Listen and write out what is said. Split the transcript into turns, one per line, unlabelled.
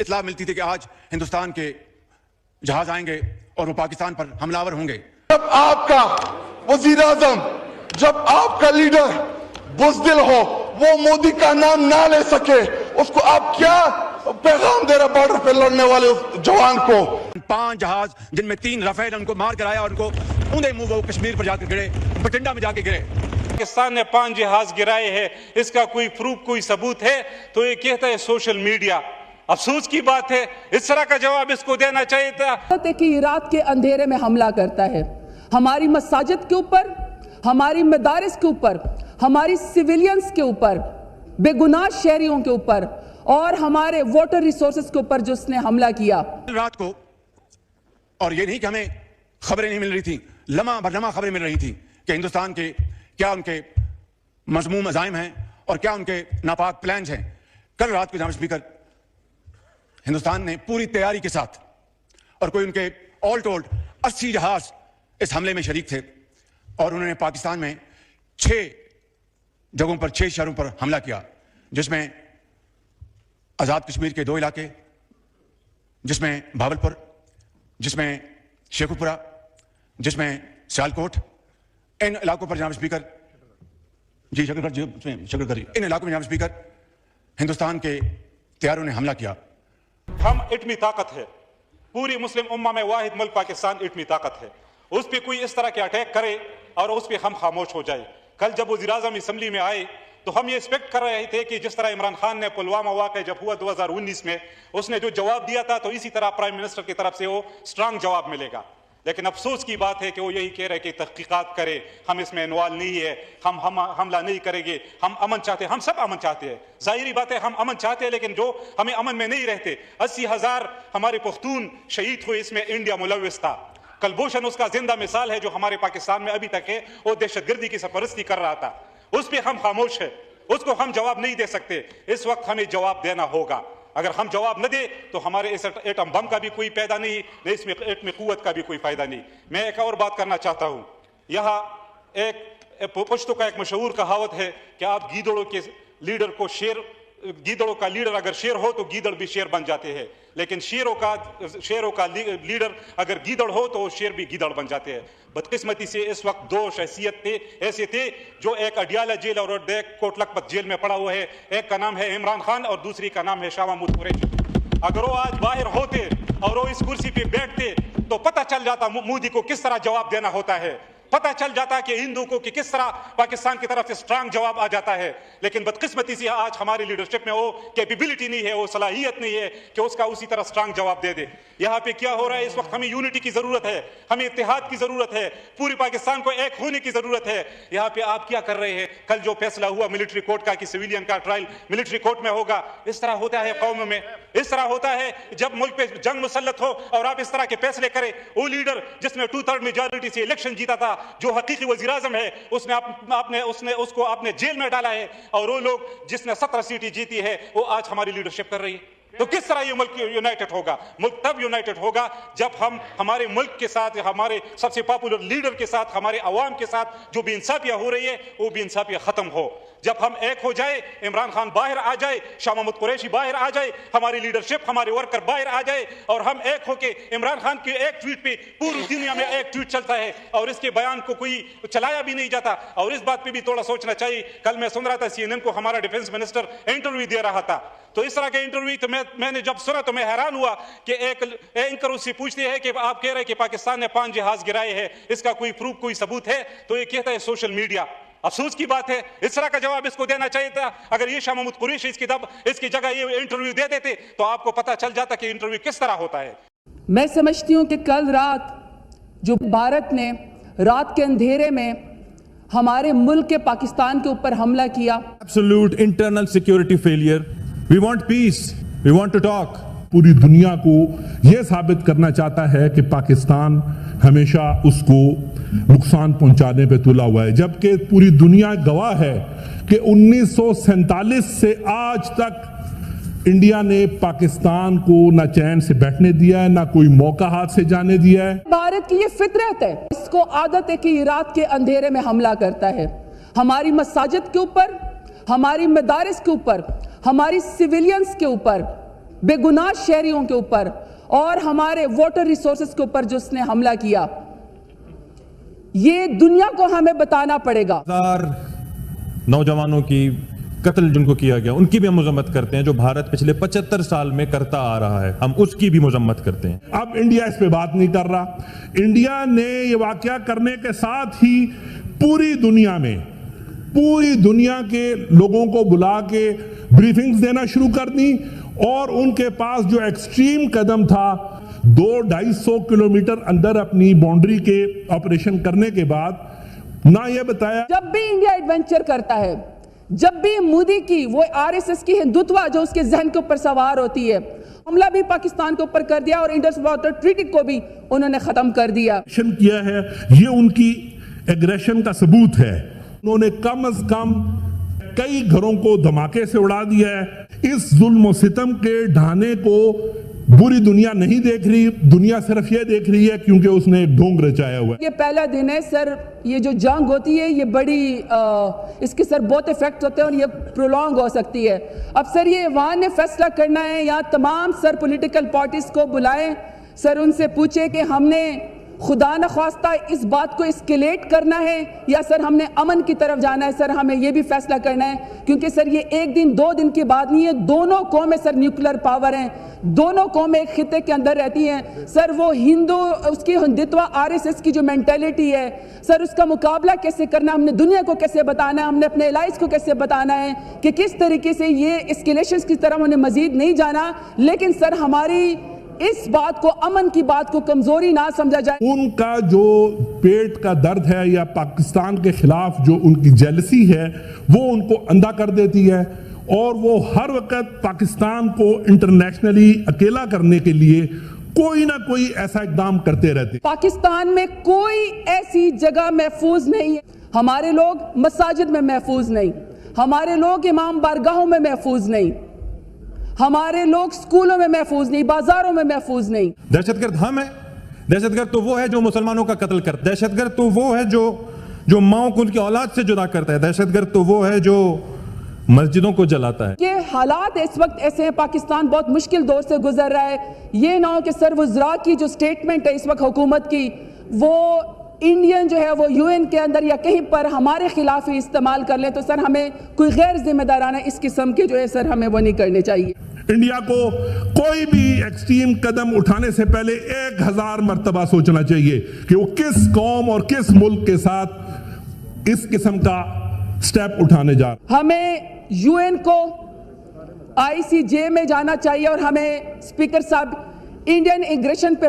इत्तला मिलती थी कि आज हिंदुस्तान के जहाज आएंगे और वो पाकिस्तान पर हमलावर होंगे।
जब आपका वजीर आजम, जब आपका लीडर बुज़दिल हो, वो मोदी का नाम ना ले सके, उसको आप क्या पैगाम दे रहे बॉर्डर पे लड़ने वाले उस जवान को?
5 जहाज जिनमें 3 रफेल उनको मार कर आया और उनको ऊंधे मुंह वो कश्मीर पर जाकर गिरे, बठिंडा में जाके गिरे।
पाकिस्तान ने 5 जहाज गिराए हैं, इसका कोई प्रूफ, कोई सबूत है तो ये कहता है सोशल मीडिया। अफसोस की बात है, इस तरह का जवाब इसको देना चाहिए था
कि रात के अंधेरे में हमला करता है हमारी मसाजिद के ऊपर, हमारी मदारिस के ऊपर, हमारी सिविलियंस के ऊपर, बेगुनाह शहरियों के ऊपर और हमारे वाटर रिसोर्सेज के ऊपर जो उसने हमला किया
रात को। और ये नहीं कि हमें खबरें नहीं मिल रही थी, लम्हा बर लम्हा खबरें मिल रही थी कि हिंदुस्तान के क्या उनके मज़मूम अज़ाइम हैं और क्या उनके नापाक प्लान्स हैं। कल रात को जनाब स्पीकर, हिंदुस्तान ने पूरी तैयारी के साथ, और कोई उनके ऑल टोल्ड 80 जहाज इस हमले में शरीक थे और उन्होंने पाकिस्तान में 6 जगहों पर, 6 शहरों पर हमला किया, जिसमें आज़ाद कश्मीर के 2 इलाके, जिसमें भावलपुर, जिसमें शेखुपुरा, जिसमें सियालकोट। इन इलाकों पर जनाब स्पीकर जी शकरगढ़, इन इलाकों में जनाब स्पीकर हिंदुस्तान के तैयारों ने हमला किया।
हम इतनी ताकत है, पूरी मुस्लिम उम्मा में वाहिद मुल्क पाकिस्तान इतनी ताकत है, उस पर कोई इस तरह के अटैक करे और उस पर हम खामोश हो जाए। कल जब वज़ीर आज़म असम्बली में आए तो हम ये एक्सपेक्ट कर रहे थे कि जिस तरह इमरान खान ने पुलवामा वाक़या जब हुआ 2019 में, उसने जो जवाब दिया था तो इसी तरह प्राइम मिनिस्टर की तरफ से वो स्ट्रांग जवाब मिलेगा। लेकिन अफसोस की बात है कि वो यही कह रहे कि तहकीकात करे, हम इसमें इन्वॉल्व नहीं है, हम हमला नहीं करेंगे, हम अमन चाहते हैं। हम सब अमन चाहते हैं, ज़ाहिरी बात है हम अमन चाहते हैं, लेकिन जो हमें अमन में नहीं रहते। 80,000 हमारे पख्तून शहीद हुए, इसमें इंडिया मुलव्विस था। कलभूषण उसका जिंदा मिसाल है जो हमारे पाकिस्तान में अभी तक है, वो दहशतगर्दी की सरपरस्ती कर रहा था, उस पर हम खामोश है, उसको हम जवाब नहीं दे सकते। इस वक्त हमें जवाब देना होगा। अगर हम जवाब न दे तो हमारे इस एटम बम का भी कोई फायदा नहीं, न इसमें एटमी कुव्वत का भी कोई फायदा नहीं। मैं एक और बात करना चाहता हूँ, यहाँ एक पश्तो का एक मशहूर कहावत है कि आप गीदड़ों के लीडर को शेर, गीदड़ों का लीडर अगर शेर हो तो गीदड़ भी शेर बन जाते हैं, लेकिन शेरों का लीडर अगर गीदड़ हो तो शेर भी गीदड़ बन जाते हैं। बदकिस्मती से इस वक्त 2 शख्सियत ऐसे थे जो एक अडियाला जेल और एक कोटलखपत जेल में पड़ा हुआ है। एक का नाम है इमरान खान और दूसरी का नाम है शाह महमूद कुरैशी। अगर वो आज बाहर होते और वो इस कुर्सी पे बैठते तो पता चल जाता मोदी को किस तरह जवाब देना होता है, पता चल जाता कि हिंदू को कि किस तरह पाकिस्तान की तरफ से स्ट्रांग जवाब आ जाता है। लेकिन बदकिस्मती से आज हमारी लीडरशिप में वो कैपेबिलिटी नहीं है, वो सलाहियत नहीं है कि उसका उसी तरह स्ट्रांग जवाब दे दे। यहाँ पे क्या हो रहा है इस वक्त, हमें यूनिटी की जरूरत है, हमें इत्तेहाद की जरूरत है, पूरी पाकिस्तान को एक होने की जरूरत है। यहाँ पे आप क्या कर रहे हैं? कल जो फैसला हुआ मिलिट्री कोर्ट का कि सिविलियन का ट्रायल मिलिट्री कोर्ट में होगा, इस तरह होता है कौम में, इस तरह होता है जब मुल्क पे जंग मुसल्लत हो और आप इस तरह के फैसले करें। वो लीडर जिसने 2/3 मेजॉरिटी से इलेक्शन जीता था, जो हकीकी वजीर आजम है, उसको आपने जेल में डाला है, और वो लोग जिसने 17 सीटें जीती है वो आज हमारी लीडरशिप कर रही है। तो किस तरह ये मुल्क यूनाइटेड होगा? मुल्क तब यूनाइटेड होगा जब हम हमारे मुल्क के साथ, हमारे सबसे पॉपुलर लीडर के साथ, हमारे अवाम के साथ जो बेइंसाफियां हो रही है वो बेइंसाफियां खत्म हो। जब हम एक हो जाए, इमरान खान बाहर आ जाए, शाह महमूद कुरैशी बाहर आ जाए, हमारी लीडरशिप, हमारे वर्कर बाहर आ जाए और हम एक होके, इमरान खान के एक ट्वीट पे पूरी दुनिया में एक ट्वीट चलता है और इसके बयान को कोई चलाया भी नहीं जाता। और इस बात पे भी थोड़ा सोचना चाहिए। कल मैं सुन रहा था CNN को हमारा डिफेंस मिनिस्टर इंटरव्यू दे रहा था, तो इस तरह के इंटरव्यू तो मैंने जब सुना तो मैं हैरान हुआ कि एक एंकर उससे पूछते हैं कि आप कह रहे हैं कि पाकिस्तान ने 5 जहाज गिराए हैं, इसका कोई प्रूफ, कोई सबूत है? तो ये कहता है सोशल मीडिया। अफसोस की बात है, इस तरह का जवाब इसको देना चाहिए था। अगर ये शाह महमूद कुरैशी इसकी जगह ये इंटरव्यू दे देते तो आपको पता चल जाता कि इंटरव्यू किस तरह होता है।
मैं समझती हूँ कि कल रात जो भारत ने रात के अंधेरे में हमारे मुल्क के पाकिस्तान के ऊपर हमला किया,
absolute internal security failure. We want peace, we want to talk. पूरी दुनिया को यह साबित करना चाहता है कि पाकिस्तान हमेशा उसको नुकसान पहुंचाने पे तुला हुआ है, जबकि पूरी दुनिया गवाह है कि 1947 से आज तक इंडिया ने पाकिस्तान को ना चैन से बैठने दिया है, ना कोई मौका हाथ से जाने दिया है।
भारत की ये फितरत है, इसको आदत है कि ये रात के अंधेरे में हमला करता है हमारी मसाजिद के ऊपर, हमारी मदारिस के ऊपर, हमारी सिविलियंस के ऊपर, बेगुनाह शहरियों के ऊपर और हमारे वाटर रिसोर्सेज के ऊपर जो उसने हमला किया, ये दुनिया को हमें बताना पड़ेगा।
नौजवानों की कत्ल जिनको किया गया, उनकी भी हम मजम्मत करते हैं, जो भारत पिछले 75 साल में करता आ रहा है, हम उसकी भी मजम्मत करते हैं।
अब इंडिया इस पे बात नहीं कर रहा। इंडिया ने ये वाकया करने के साथ ही पूरी दुनिया के लोगों को बुला के ब्रीफिंग्स देना शुरू कर दी, और उनके पास जो एक्सट्रीम कदम था 200-250 किलोमीटर अंदर अपनी बाउंड्री के ऑपरेशन करने के बाद ना ये बताया।
जब भी इंडिया एडवेंचर करता है, जब भी मोदी की वो आरएसएस की हिंदुत्व जो उसके जहन के ऊपर सवार होती है, हमला भी पाकिस्तान के ऊपर कर दिया और इंडस वाटर ट्रीटी को भी उन्होंने खत्म कर दिया।
किया है, ये उनकी एग्रेशन का सबूत है। उन्होंने कम से कम कई घरों को धमाके से उड़ा दिया है। इस जुल्म और सितम के ढाने को बुरी दुनिया नहीं देख रही, दुनिया सिर्फ ये देख रही है क्योंकि उसने एक ढोंग रचाया हुआ है।
ये पहला दिन है सर, ये जो जंग होती है ये बड़ी इसके सर बहुत इफेक्ट होते हैं और ये प्रोलॉन्ग हो सकती है। अब सर ये वहाँ ने फैसला करना है, यहाँ तमाम सर पॉलिटिकल पार्टीज को बुलाएं, सर उनसे पूछे कि हमने खुदा न ख्वास्ता इस बात को एस्केलेट करना है या सर हमने अमन की तरफ जाना है। सर हमें ये भी फैसला करना है, क्योंकि सर ये एक दिन दो दिन की बात नहीं है। दोनों कौमें सर न्यूक्लियर पावर हैं, दोनों कौमें एक खिते के अंदर रहती हैं। सर वो हिंदू उसकी हिंदुत्व आरएसएस की जो मेंटेलिटी है सर, उसका मुकाबला कैसे करना, हमने दुनिया को कैसे बताना है, हमने अपने एलाइज को कैसे बताना है कि किस तरीके से ये एस्केलेशंस की तरफ उन्हें मजीद नहीं जाना। लेकिन सर हमारी इस बात को, अमन की बात को कमजोरी ना समझा जाए।
उनका जो पेट का दर्द है या पाकिस्तान के खिलाफ जो उनकी जेलसी है वो उनको अंधा कर देती है, और वो हर वक्त पाकिस्तान को इंटरनेशनली अकेला करने के लिए कोई ना कोई ऐसा इकदाम करते रहते।
पाकिस्तान में कोई ऐसी जगह महफूज नहीं है। हमारे लोग मसाजिद में महफूज नहीं, हमारे लोग इमाम बारगाहों में महफूज नहीं, हमारे लोग स्कूलों में महफूज नहीं, बाजारों में महफूज नहीं।
दहशतगर्द हम है, दहशतगर्द तो वो है जो मुसलमानों का कत्ल करता है, दहशतगर्द तो वो है जो माओं को उनकी औलाद से जुदा करता है, दहशतगर्द तो वो है जो मस्जिदों को जलाता है।
ये हालात इस वक्त ऐसे हैं, पाकिस्तान बहुत मुश्किल दौर से गुजर रहा है। ये ना हो कि सर वज़रा की जो स्टेटमेंट है इस वक्त हुकूमत की, वो इंडियन जो है वो यूएन के अंदर या कहीं पर हमारे खिलाफ ही इस्तेमाल कर ले, तो सर हमें कोई गैर जिम्मेदाराना इस किस्म के जो है सर हमें वो नहीं करने चाहिए।
इंडिया को कोई भी एक्सट्रीम कदम उठाने से पहले 1000 मर्तबा सोचना चाहिए कि वो किस कौम और किस मुल्क के साथ इस किस्म का स्टेप उठाने जा रहा।
हमें यूएन को आईसीजे में जाना चाहिए और हमें स्पीकर साहब इंडियन एग्रेशन पे